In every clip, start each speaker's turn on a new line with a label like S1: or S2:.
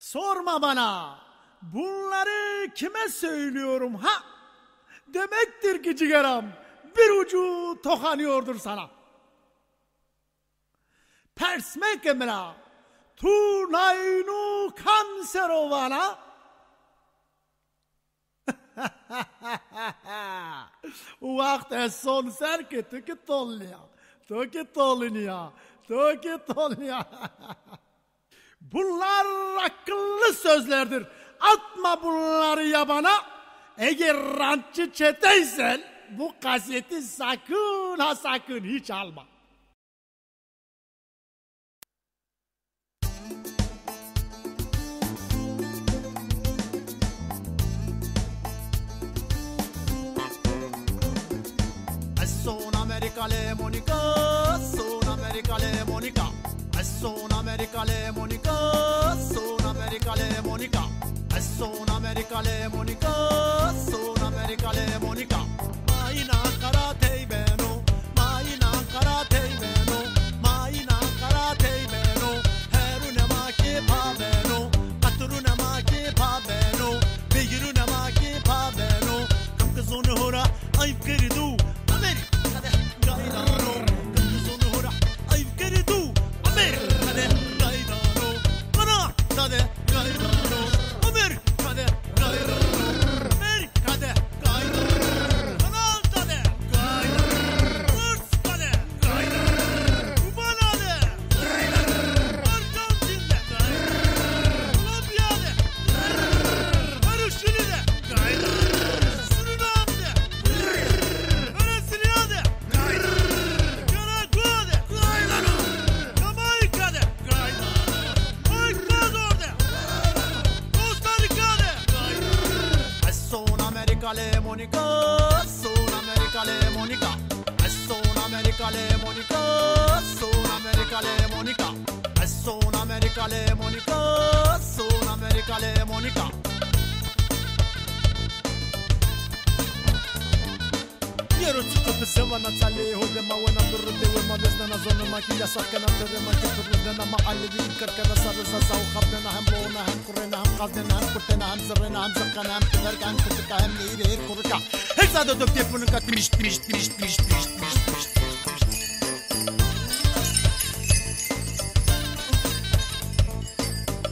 S1: Sorma bana. Bunları kime söylüyorum ha? Demektir ki ciğerim bir ucu tokanıyordur sana. Persmek emra tu naynu kanserovana. Vakt är sån säkert tycket tolliga. Bunlar akıllı sözlerdir. Atma bunları yabana. Eğer rantçı çeteysen bu kaseti sakın ha sakın hiç alma. Son America le Monica, son America le Monica, son America le Monica, son America le Monica, son America le Monica, son America le Monica. Maina karate beno, maina karate beno, maina karate beno, herune maki pa beno, katurune maki pa beno, bigirune maki pa beno, kam kızını hora ayıp geridu.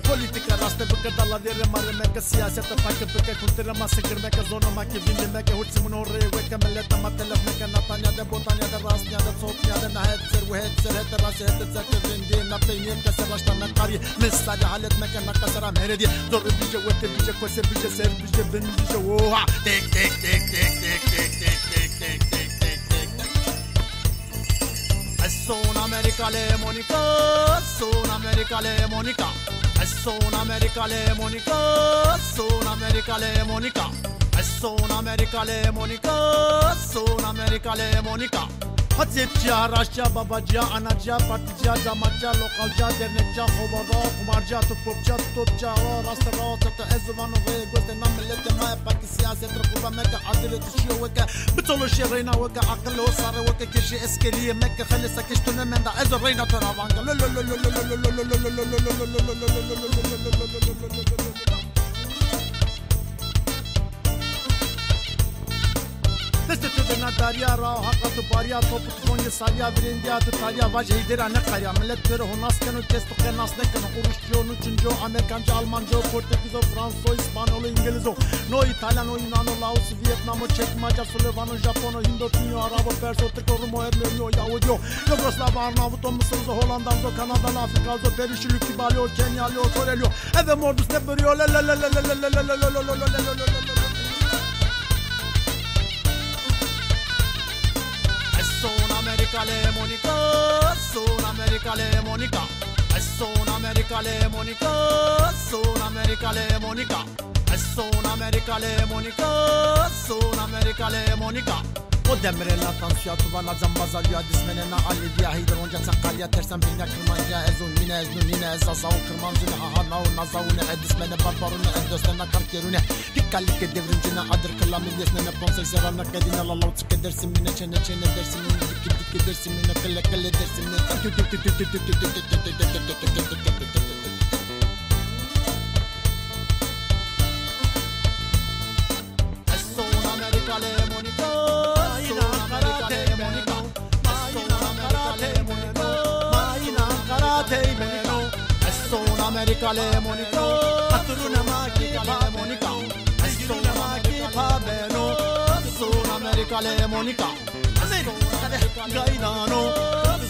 S1: Politika raste bıkı dalla dere marremeke siyasete takı bıkı kurtarama sıkırmeke zorlamake bilmeke hutsumun oraya veke millete matelefmeke natanya de botanya de rastnya de sotnya de nahet ser ve het ser het raset et zete zindi napteyniye keser baştan kari misali haletmeke nakasara meredi zor bice vete bice kose bice ser bice ben bice oha tek tek tek tek tek tek tek tek tek tek tek tek son America le Monica son America le Monica son America le Monica son America le Monica son America le Monica son America le Monica Hatipçi, Raşça, Babaca, Anaca, Partica, Camaca, Lokalca, Dernekça, Kovada, Kumarca, Tupupça, Tutupça, Rastara, Tata, Ezvanı ve Gözden Millete, Maya, Paki, Siyaset, Rukuba, Mekka, Adile, Tuşuyor, Veke, Bütolu, Şirina, Veke, Akıllı, O, Sarı, Veke, Kişi, Eskeriye, Mekke, Khalisa, Kiştüne, Menda, Ezrina, Toravanga, Destetedena darya rao hakatu barya topu tonye salya virendiya tutalya vajhidera ne karya milletleri honaskenu kestuke nasnekenu uruşçu nuçuncu Amerikanca Almanca Portekizco Franso İspanyolu İngilizco no İtalyan o Yunano Laos Vietnamo Çek Macar Sloveno Japono Hindo Tinyo Arabo Perso Teko Rumo Ermeniyo Yahudiyo Yugoslav Arnavuto Mısırzo Hollandazo Kanadalı Afrikazo Perişli Kibali o Kenyalı o Koreli Eve mordus ne bürüyor Son America le Monica, son America le Monica, son America le Monica, son America le Monica, son America le Monica, son America le Monica. O demirela tansiya tuvana zambaza ya dismenena ali diya hider onca sakalya tersen binya kırmanca ezun mine eznun yine ezasa o kırmancını ahana o nazavune edismene barbarune endosene karkerune dikkallik devrincine adır kıla milyesine ne ponsay serana kedine lalav çık edersin mine çene çene dersin mine dik dik edersin mine kelle kelle dersin mine America le Monica, Atruna Maki le Monica, Astruna Maki Pabeno, Soon America le Monica, America Gaidano,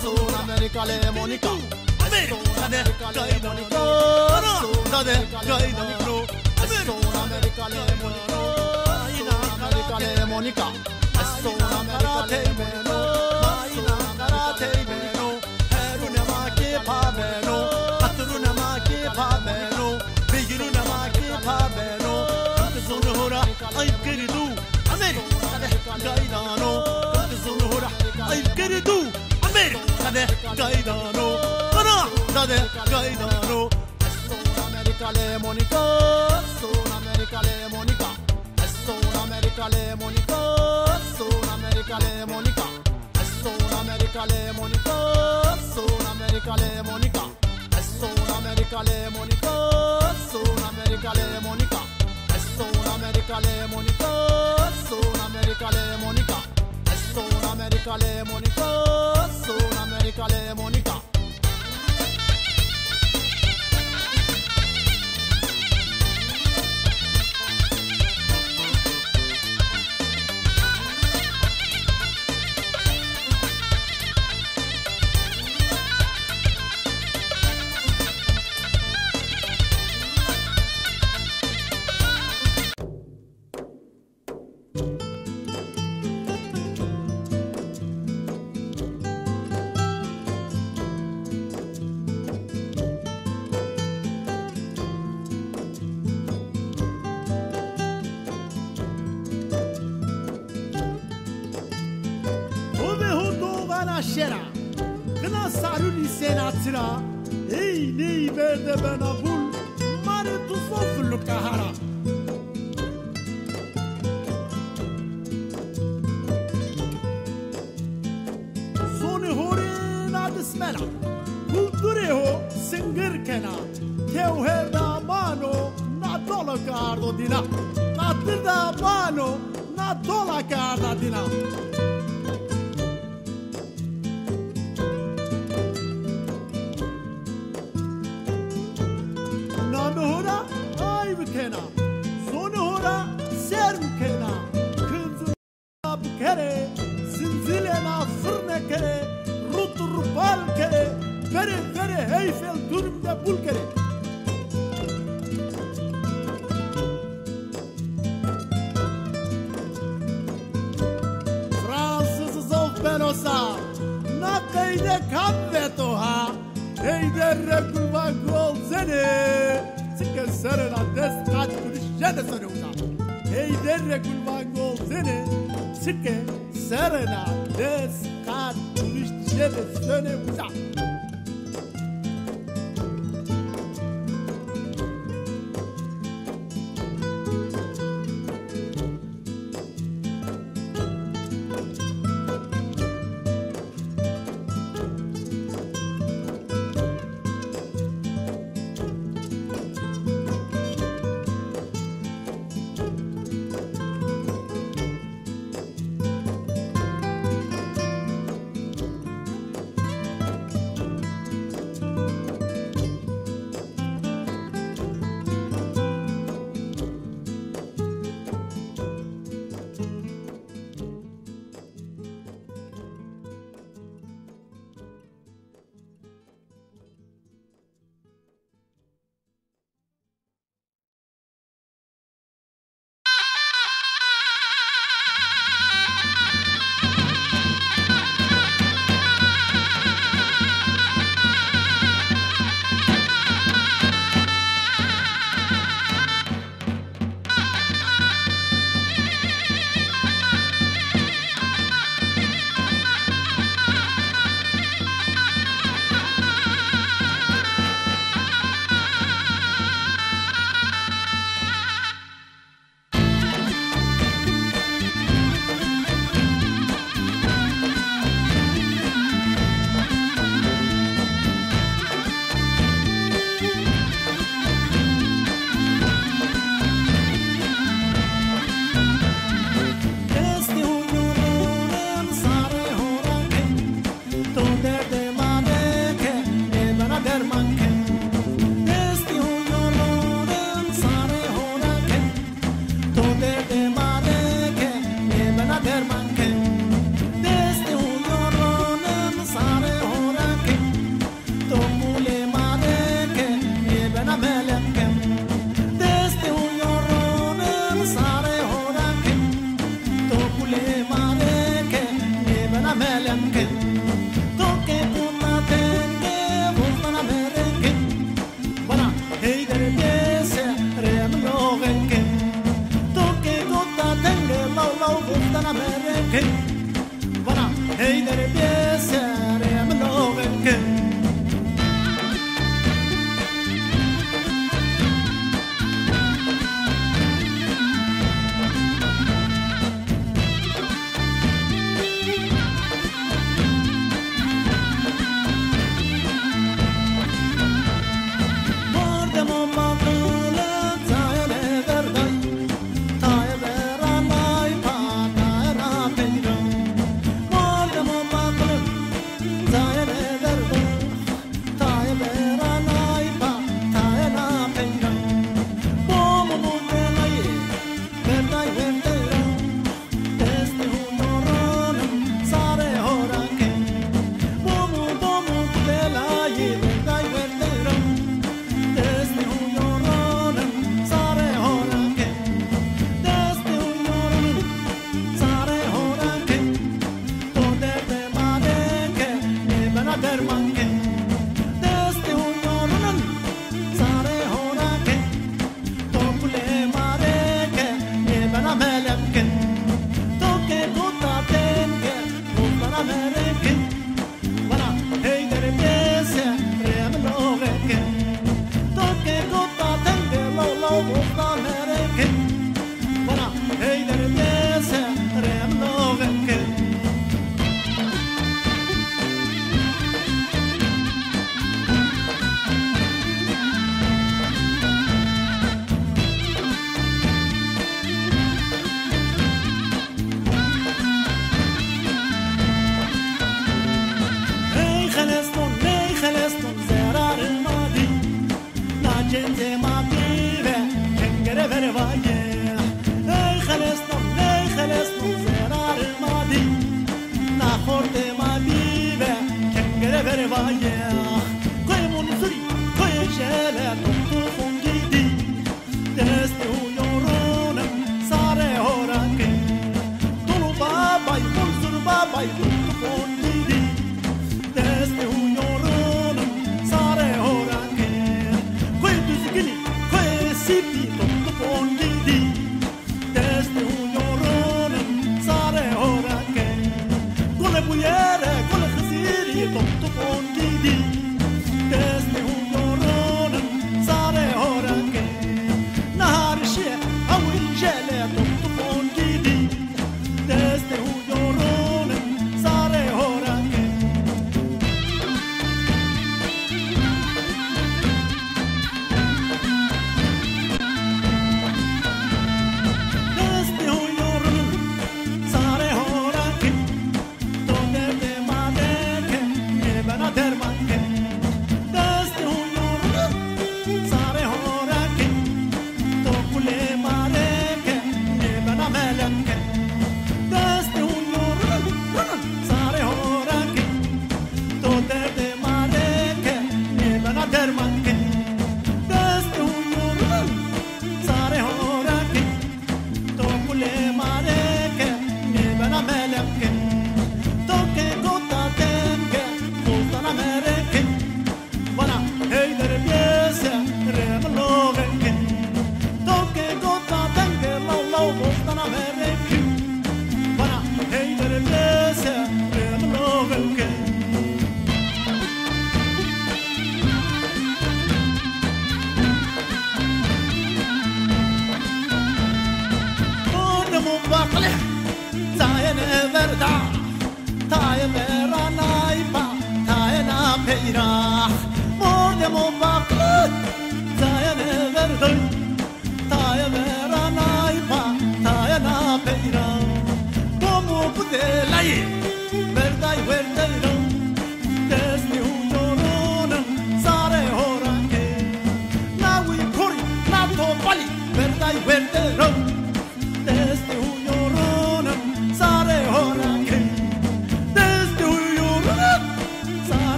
S1: Soon America le Monica, America Gaidano, Soon America Gaidano, Soon America le Monica, America le Monica, Soon America le Meno, Maina Karate Meno, Heruna Maki Pabeno, Atruna Maki Pabeno, Bigiruna Maki Pabeno, Sonora, I've got to do, America Gaidano, Sonora, I've got to do, America Gaidano, Canada Gaidano, Soon America le Monica, Soon America le Monica, Soon America le Monica, Soon America le Monica, Soon America le Monica, Soon America le Monica, Soon America le Monica, Soon America le Monica, Soon America le Monica, Soon America le Monica, Soon America le Monica, Soon America le Monica. Şera, kına saruli senatira, ey ney verde bana bul, mare tu soflu kahara. Soni hori na dismela, kulture ho singer kena, teu herda mano na dola gardo dina, na tirda mano na dola garda dina. Kena, sonora serm kena, kınzına bukere, zinzilena fırne kere, rutur bal kere, vere heyfel durumda bul kere. Fransız zov benosa, na kayde kabbetoha, eyder rekulva gol seni. Sike serena deskat kurişene soruyorsa. Hey derre kulvan gol seni. Sike serena deskat kurişene soruyorsa.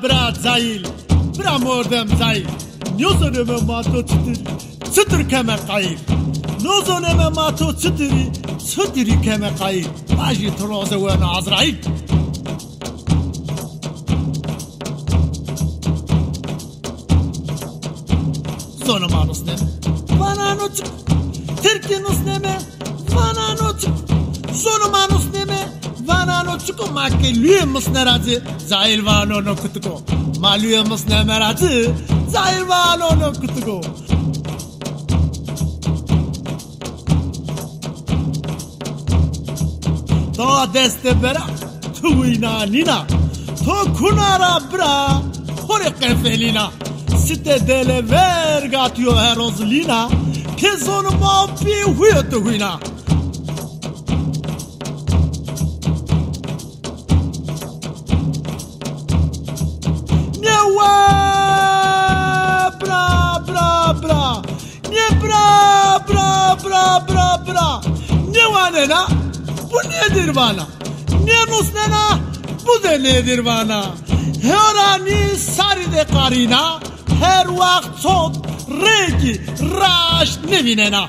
S1: Bra Zahil, bra mordem Zahil. Nozoneme mato çıtır keme kayır. Nozoneme mato çıtırı keme kayır. Baji troze ve Azrail. Zonumanus neme, vananus, Türkinus neme, vananus, zonumanus neme. Vano chuko make luyemos nerazi Zahil vano no kutuko maluyemos nemerazi Zahil vano no kutuko To deste bera tuina nina To kunara bra hore kefelina Site dele vergatio herozlina Che sono mopi huyetu huina Bra ne vanena bu nedir bana ne musnena bu da nedir bana herani saride karina her vakt sot regi raş nevinena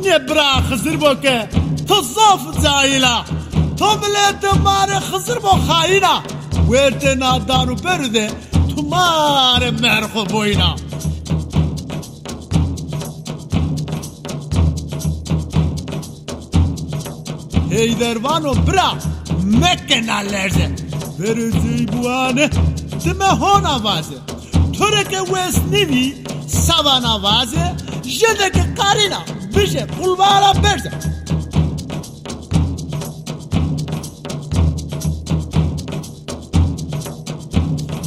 S1: ne bra hızır boke to zaf zahila to millet mare hızır bo khaina Verte nadanu perde tumare merho boina Hey dervano bra mekkenalerze. Verüzü buane, dime hona vaze. Töreke wesnivi, savana vaze. Jedeke karina, bişe kulvara berze.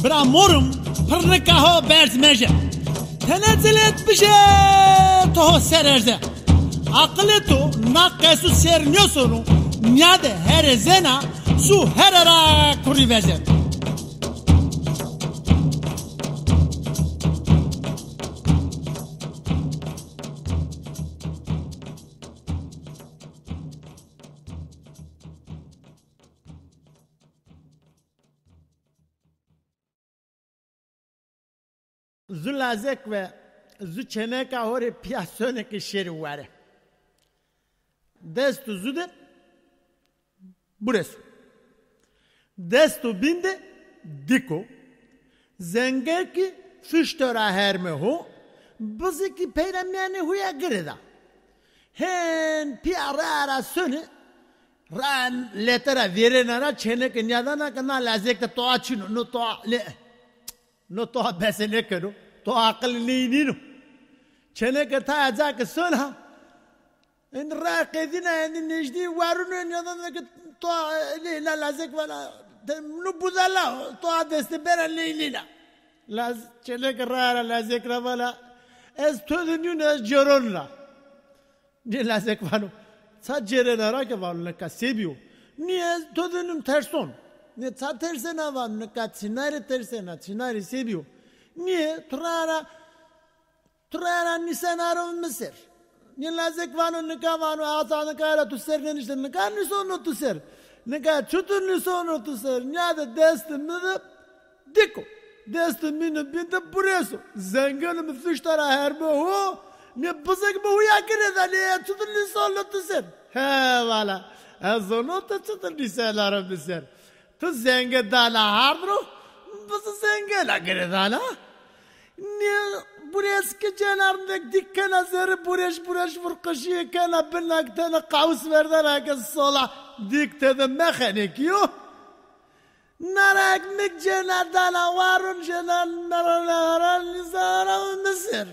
S1: Bramorum, pırnikaho berz meje. Tenezilet bişe toho sererze. Akıllı to nakkesu serniyosunu. Nyade her zena su herera kuri verze. Zulazek ve zuçeneka hori piyasoneki şeri vare. Destu zude burası. Destu binde diko. Zengerki füştöra herme ho. Bızıki peyremyani huya gireda. Hen piyarara sönü. Ran letera verenara çeneke nyadana kana lazekta toa çino no toa le. No toa besene kero. To akıl neyini? Çeneke ta acak söyle. En rakidina en nejdi varunun yanında ki to la lazek valla. No buzala to adeste beren leylila. Laz çeneke rara lazek ravala. Ez tözünün ez ceronla. Ne lazek valo. Sa cerenara ke valo ka sebiyo. Niye tözünün terson. Ne sa tersena var ne ka çinari tersena çinari sebiyo. Niye? Turara nisanarım Mısır. Niye lazek vanu nikavanu atanı kayra tüser genişten nikar nisonu tüser. Nikar çutur nisonu tüser. Niye de destimini diko. Destimini binde burası. Zenginim füştara herbe ho. Niye bızık bu huya gireda niye çutur nisonu tüser. He valla. Ezonu da çutur nisanarım Mısır. Tu zengin dana hardro. Bızı zengin la gireda niye burası ki cenarındaki dikkana zeri bureş vurkışıya kana binnaktana kavus verden herkes sola diktede mekanik yo. Narak mik cenardana varun cenar nararan nizara Mısır.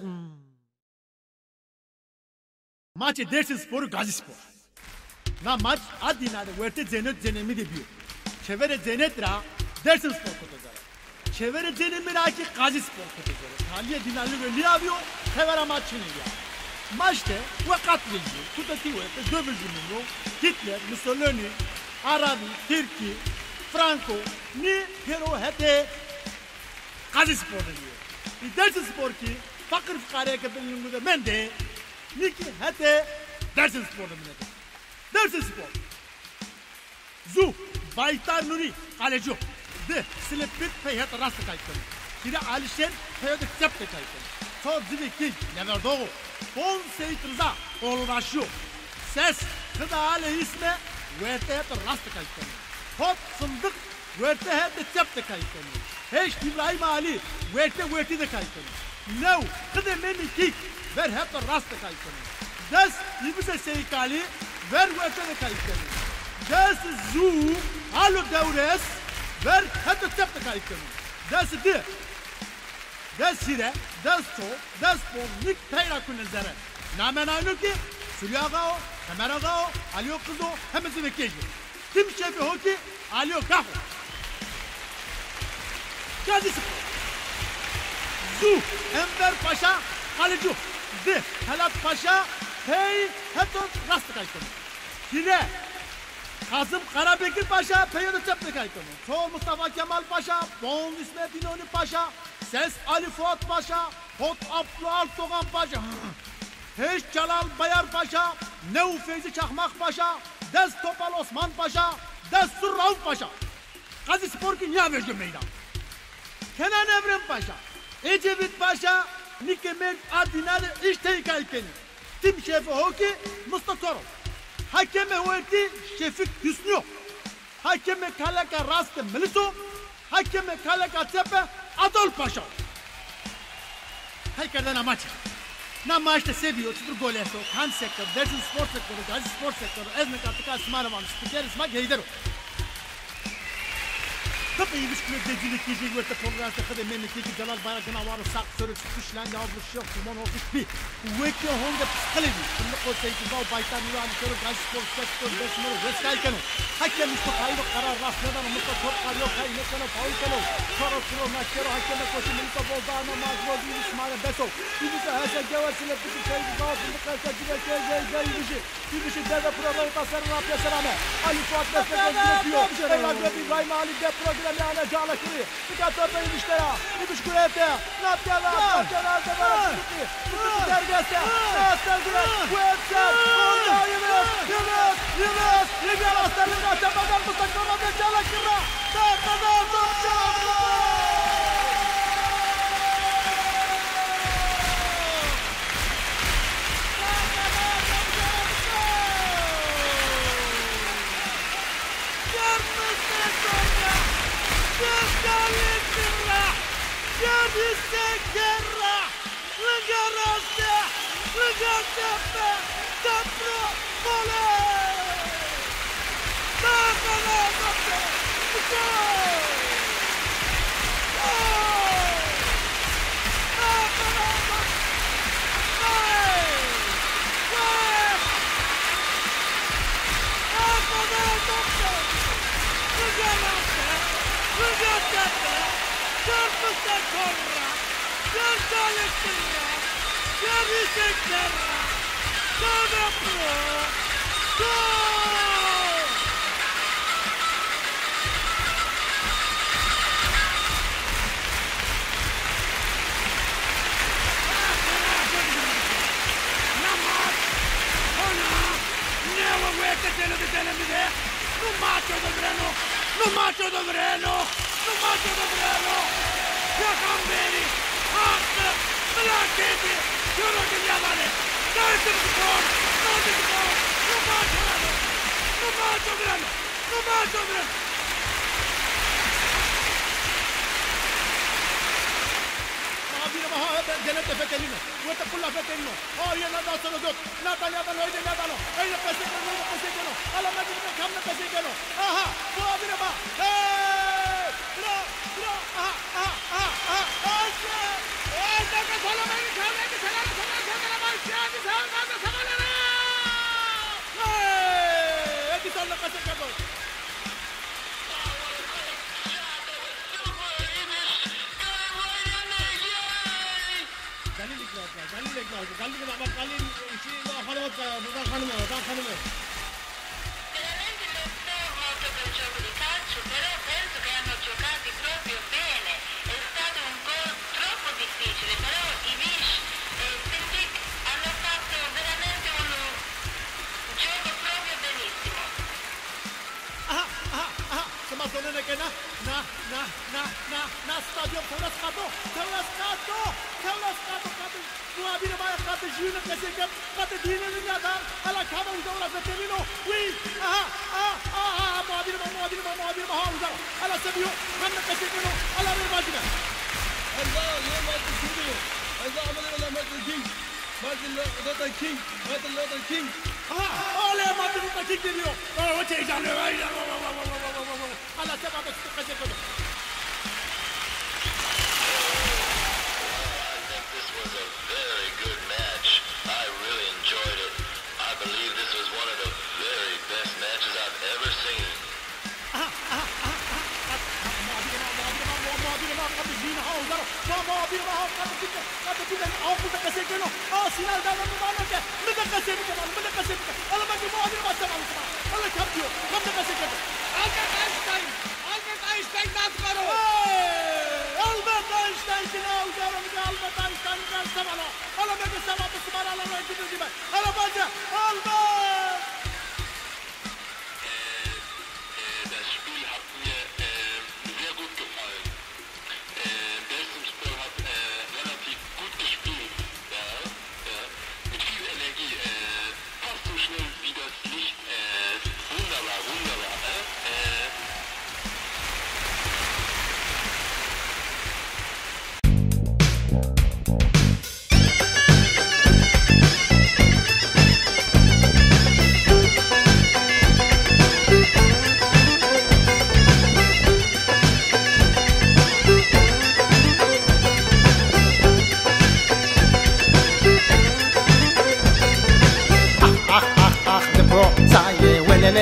S1: Maçı dersin sporu Gazi Spor. Na maç adinade verte cennet cenemi de biyo. Çevere cennetra dersin spor kutacak. Çevere cenemi raki Gazi Spor kutacak. Haliye dinarlı ve liyaviyo tevera maçını ya. Maçta vakat bilgi, tutati ve dövücünün Hitler, Mussolini, Arabi, Türkiye, Franco, ni hero hete Gazi Spor diyor. Dersin spor ki fakir fukaraya kapılın da men de ni ki hete dersin spor diyor. Dersin spor. Zu Baytar Nuri Alejo de Silepit peyhat rast kayıtlı. Kira Alişer peyhat septe kayıtlı. Çok zibiki neler doğu. Bon seyitruza olraşıyor. Ses kıda ale isme ve tehat rast kayıtlı. Hop fındık ve tehat septe kayıtlı. Heş İbrahim Ali ve de kayıtlı. No kıda meni kik ver hep rast kayıtlı. Des ibise seykali ver ve de kayıtlı. Des zu alo devres ver hep septe kayıtlı. Des de Des hire, des to, des bol, nik peyra kunezere. Namen aynı ki, Sülya Gao, Kamera Gao, Aliyo Kızo, hemesi vekeji. Tim şefi ho ki, Aliyo Kaho. Gazi Spor. Zu, Enver Paşa, Kalıcı. De, Talat Paşa, hey, heton rastı kayıtını. Hire, Kasım Karabekir Paşa, peyodu çepte kayıtını. Çoğu Mustafa Kemal Paşa, Bon İsmet İnönü Paşa, Ses Ali Fuat Paşa, Hot Abdü Altoğan Paşa, Heş Celal Bayar Paşa, Neu Feyzi Çakmak Paşa, Des Topal Osman Paşa, Des Sur Rauf Paşa. Gazi Spor ki niye vereceğim meydan? Kenan Evren Paşa, Ecevit Paşa, Nikemek Adinale İşte Kayıkeni. Tim şefi hoki Mustafa Torov. Hakeme hueti Şefik Hüsnü. Hakeme Kalaka Rastı Miliso. Hakeme Kalaka Tepe Adol Paşa. Haykardan amaç. Na maçta seviyor, çıtır gol eto, kan sektör, dersin spor sektörü, Gazi Spor sektörü, ezmek artık asmaravan, spiker ismak yeydero. Tabii ilişkili dedilik gece ve programda kadar memleketi Celal Bayrak'ın avarı sak sörü çıkışlan yavruş yok kuman olmuş bir weki honda psikoloji şimdi koysaydı da baytan yuvan sörü gaz spor sektör besmuru veskalken hakem müstakaylı karar rastladan mutlaka top karıyor kayne kana faul kana sonra sonra nakero hakeme koşu milita bozdağına mazlum bir İsmail Beso bir de her şey gevasıyla bir şey daha bunu kalsa bir şey deve programı tasarım yapıyor selamı Ali Fuat Destek yapıyor Eyvallah bir Rahim Ali de programı ana cala kiri dikkat ortayı işlere bir kurete napyalar da var bu dergeste astagfirullah bu etsen onda Yunus Libya aslanına tabadan bu takımda cala kira da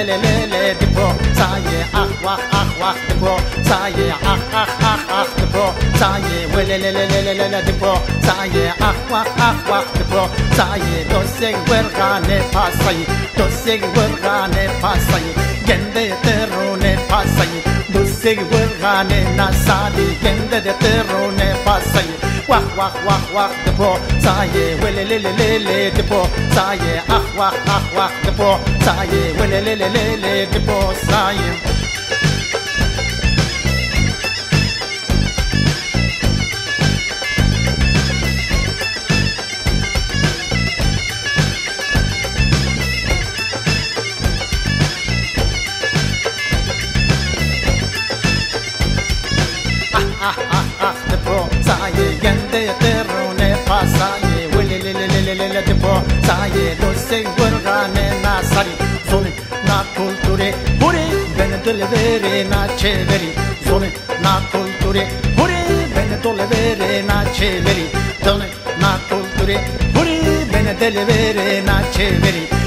S1: le dipo saye ah wah dipo saye ah dipo saye le dipo saye ah wah dipo saye doseg vergane pasay gende terone pasay doseg vergane nasadi gende terone pasay wah dipo saye le dipo saye ah wah dipo saye le dipo saye dipo saye gende terone pasaye le dipo saye doseg vergane nasari zone na culture pure benedole vere na ceveri zone na culture pure benedole vere na ceveri zone na culture pure benedole vere na ceveri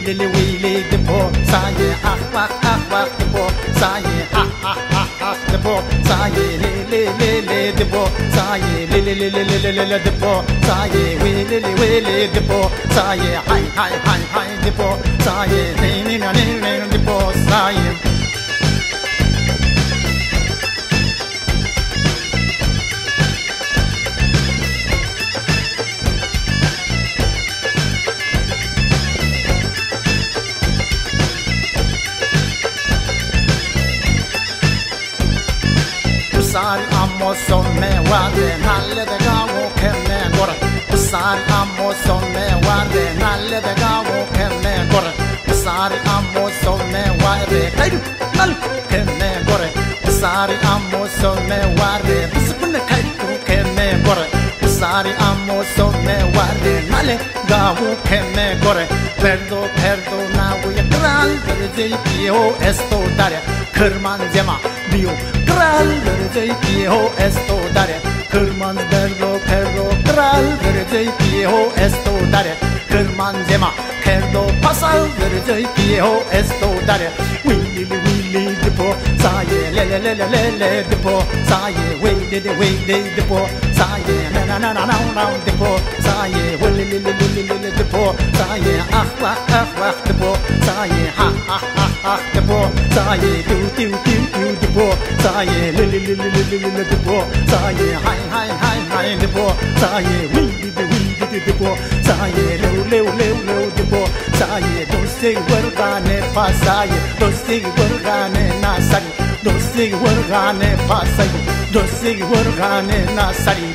S1: wili dipo saye ah wah dipo saye ah dipo saye le dipo saye le dipo saye wili dipo saye hi dipo saye ni dipo saye Sari ammo somme wade nalle de gawo kemme gor Sari ammo somme wade nalle de gawo kemme gor Sari ammo somme wade kaydu nal kemme gor Sari ammo somme wade biskun kaydu kemme gor Sari ammo somme wade nalle gawo kemme gor Perdo na uye kral verze pio esto dare kırman zema bio kral verze pio esto dare kırman perdo kral verze pio esto dare kırman zema kerdo pasal verze pio esto dare wili dipo saye le dipo saye wili dipo saye na dipo saye wili dipo saye ah wah dipo saye ha dipo saye do dipo saye le dipo saye hi dipo saye wili dipo saye le dipo saye doseg vergane pasaye doseg vergane nasari doseg vergane pasaye doseg vergane nasari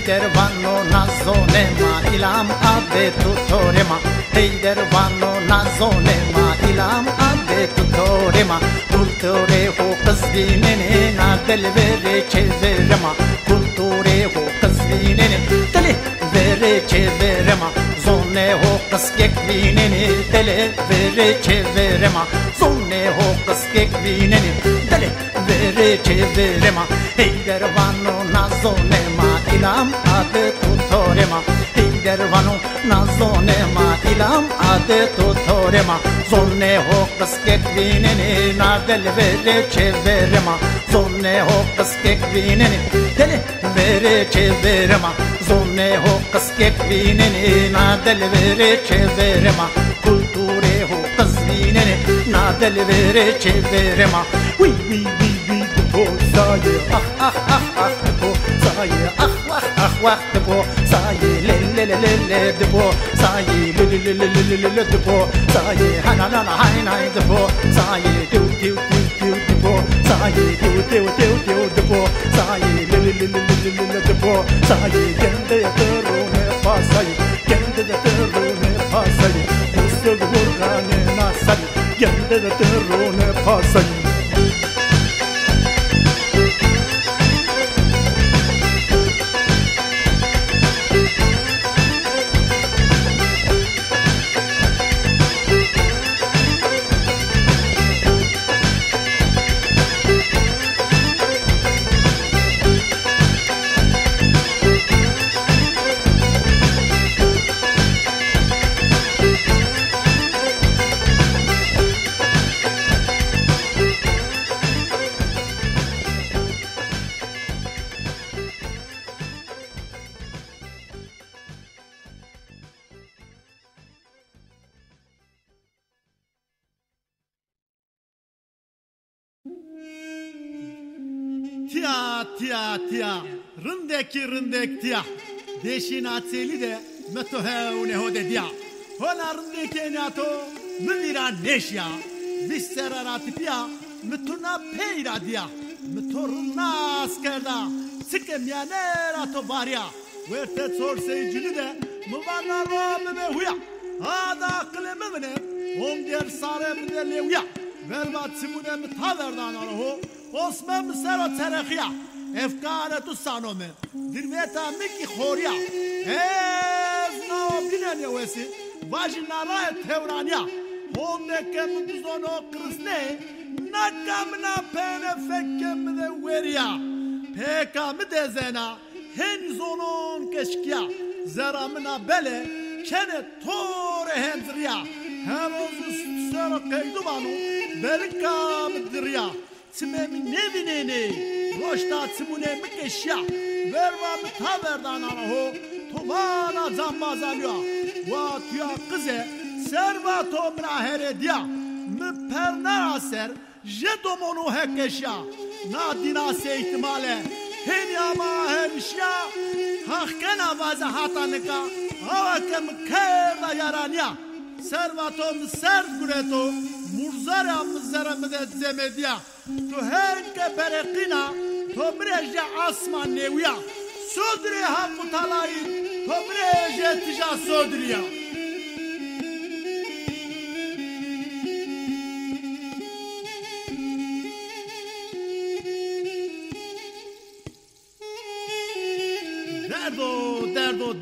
S1: Heider vanno nazone ma ilam ade tutorema Heider vanno nazone ma ilam ade tutorema Kulture ho kızvinene na delvere çevirema Kulture ho kızvinene delvere çevirema Zone ho kızkekvinene delvere çevirema Zone ho kızkekvinene delvere çevirema Heider vanno nazone ma ilam ade tutorema Heider vano nazone ma ilam ade tutorema Zonne ho kıskekvinene na delvere çevirema Zonne ho kıskekvinene delvere çevirema Zonne ho kıskekvinene na delvere çevirema Kulture ho kızvinene na delvere çevirema Wi dipo saye ah dipo saye ah wah dipo saye le dipo saye le dipo saye na dipo saye do dipo saye do dipo saye le dipo saye gende terone pasaye gende terone pasaye doseg vergane nasari gende terone pasaye Tya rındek tya deşin atseli de metohe hode dia hola rındek nato mvira neşya visserara tipya mtuna peyra dia mtorna askerda sikemyanera to barya verte sorseycini de mvana rameme huya hada klememne omger sarem lewya verbat simune mtaverdan aro osmem sero terekhya efkaretu sanome dirveta miki khorya ez no binane wesi vajinara tevranya honde kem duzono krisne nakamna pene fekem de weria peka midezena hen zonon keşkya zeramna bele kene tore hendriya heroz sero keydumanu belka midriya Tmem nevinene roşta tmune mikeşya verva mtaverdan anaho tovana zammazalya wa tya kıze serva tomra herediya mperna aser jedomonu hekeşya nadina se ihtimale henyama hemşya hakkena vaza hatanıka havakem kerda yaranya servatom sert gureto murzara mızara mıdet zemediya tu henke berekina to breje asman nevya sodri ha mutalayı to breje tija sodriya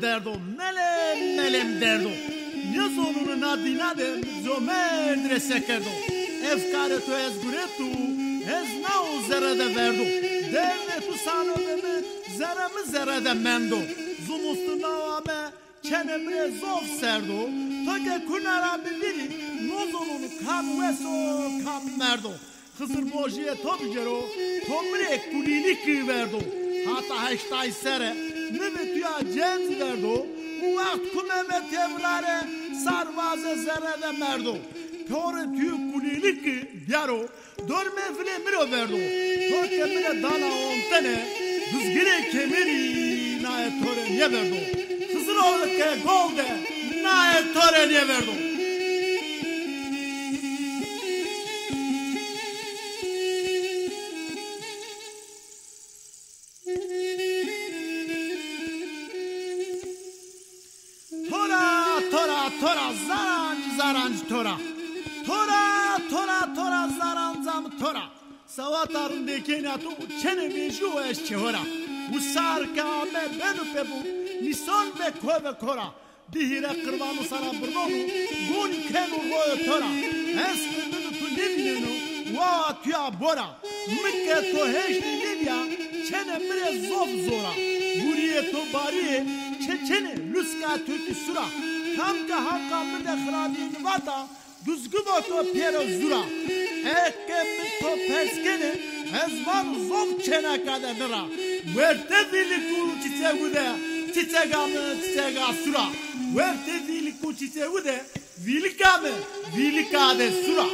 S1: derdo melem derdo yazonunu nadina de zomerdre sekerdo efkare to ezguretu ez nao zerede verdo devletu sanomeme zerede mendo zumustuna ame çenemre zov serdo toke kunara bibiri nozonunu kamveso kam merdo Hızır bojiye tobjero tomre kulilik verdo hata heştay sere Mümütüya cenz verdo Uvat kumeme tevlare sarvaze zerede merdo Tore tüyü kulilik diyaro Dorme file miro verdo Toke mire dana ontene Dızgire kemeri nae tore niye verdo Hızır oğlukke golde nae tore niye verdo Tora zaranc tora zaranzam tora Savatarın dekenatu çene meju eşçehora Usar kame benu pebu nison ve kove kora Dihire kırvanı sana burnonu gun kenu royo tora Eskindinu tu livninu wa tuya bora Mikke to heşti livya çene mire zov zora Buriye to bariye çene luska tütü sura Kamka hakka mide khradin vata düzgü voto piero zura Ekke mito peskene ezvan zov çena kade nira Verte diliku çiçega sura Verte diliku çiçegude vilikade sura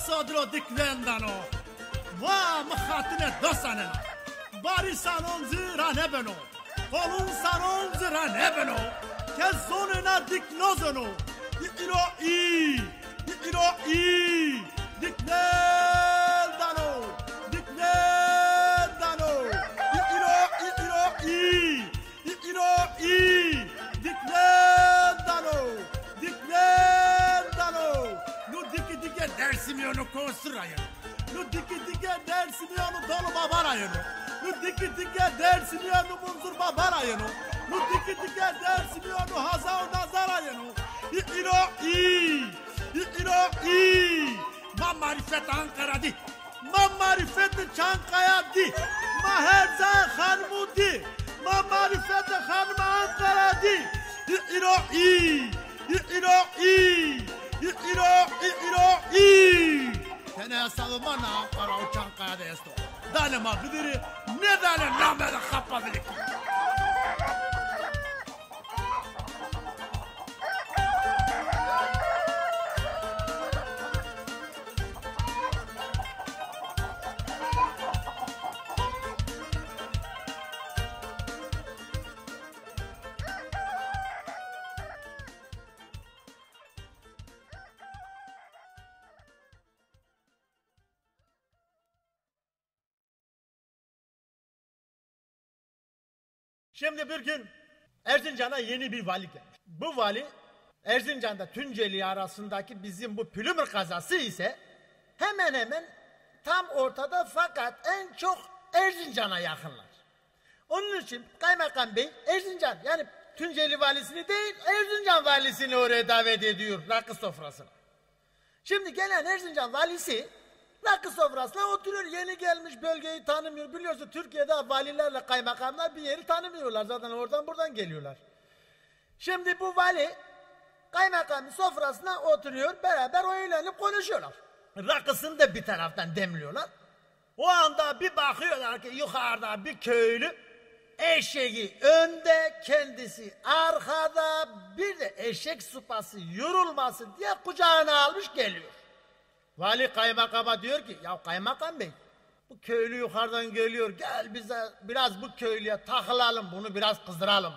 S1: Sodro dikvendano Va mkhatine dosanena Bari sanon zira nebeno Kolun sanon zira nebeno Ke zonena diknozono Dikiro i Dikvendano Dikiro i ayını. Nu tiki tiki dersiniyor nu munzur babar ayını. Nu tiki tiki dersiniyor nu hazao nazar ayını. Ma marifet Ankara di. Ma marifet Çankaya di. Ma Herzan Hanımı di. Ma marifet Hanım Ankara di. Tene savunma na Ankara o Çankaya da esto. Dane ma gidiri ne dane namere kapabilik.
S2: Şimdi bir gün Erzincan'a yeni bir vali gelmiş. Bu vali Erzincan'da Tunceli arasındaki bizim bu Pülümür kazası ise hemen hemen tam ortada fakat en çok Erzincan'a yakınlar. Onun için Kaymakam Bey Erzincan yani Tunceli valisini değil Erzincan valisini oraya davet ediyor rakı sofrasına. Şimdi gelen Erzincan valisi rakı sofrasına oturuyor. Yeni gelmiş bölgeyi tanımıyor. Biliyorsun Türkiye'de valilerle kaymakamlar bir yeri tanımıyorlar. Zaten oradan buradan geliyorlar. Şimdi bu vali kaymakamın sofrasına oturuyor. Beraber oylanıp konuşuyorlar. Rakısını da bir taraftan demliyorlar. O anda bir bakıyorlar ki yukarıda bir köylü eşeği önde kendisi arkada bir de eşek sıpası yorulmasın diye kucağına almış geliyor. Vali kaymakama diyor ki ya kaymakam bey bu köylü yukarıdan geliyor gel bize biraz bu köylüye takılalım bunu biraz kızdıralım.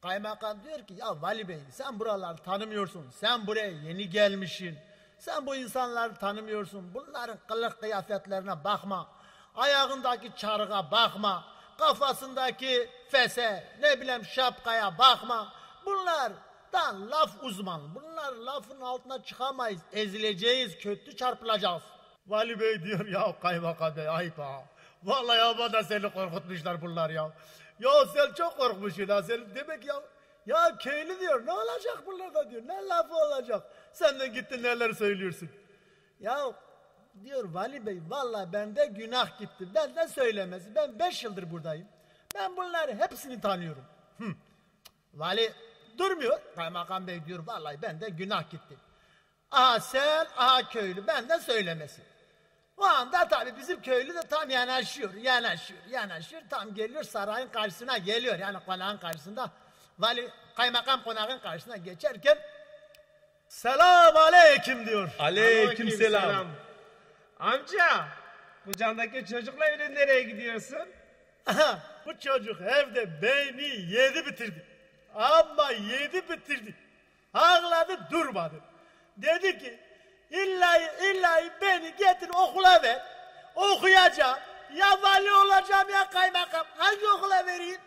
S2: Kaymakam diyor ki ya vali bey sen buraları tanımıyorsun sen buraya yeni gelmişsin. Sen bu insanları tanımıyorsun bunların kılık kıyafetlerine bakma. Ayağındaki çarığa bakma. Kafasındaki fese ne bileyim şapkaya bakma. Bunlardan laf uzman. Bunlar lafın altına çıkamayız. Ezileceğiz, kötü çarpılacağız. Vali Bey diyor ya kaymakam bey ayıp ha. Vallahi ama da seni korkutmuşlar bunlar ya. Ya sen çok korkmuşsun ha sen demek ya. Ya köylü diyor ne olacak bunlarda diyor. Ne lafı olacak. Sen de gittin neler söylüyorsun. Ya diyor vali bey vallahi bende günah gitti. Benden söylemesi. Ben 5 yıldır buradayım. Ben bunları hepsini tanıyorum. Vali durmuyor. Kaymakam bey diyor vallahi bende günah gitti. Aha sen aha köylü benden söylemesi. O anda tabii bizim köylü de tam yanaşıyor. Tam geliyor sarayın karşısına geliyor. Yani konağın karşısında. Vali kaymakam konağın karşısına geçerken selam aleyküm diyor.
S3: Aleyküm selam. Amca, bu candaki çocukla öyle nereye gidiyorsun?
S2: Aha, bu çocuk evde beyni yedi bitirdi. Ama yedi bitirdi. Ağladı durmadı. Dedi ki illa beni getir okula ver. Okuyacağım. Ya vali olacağım ya kaymakam. Hangi okula vereyim?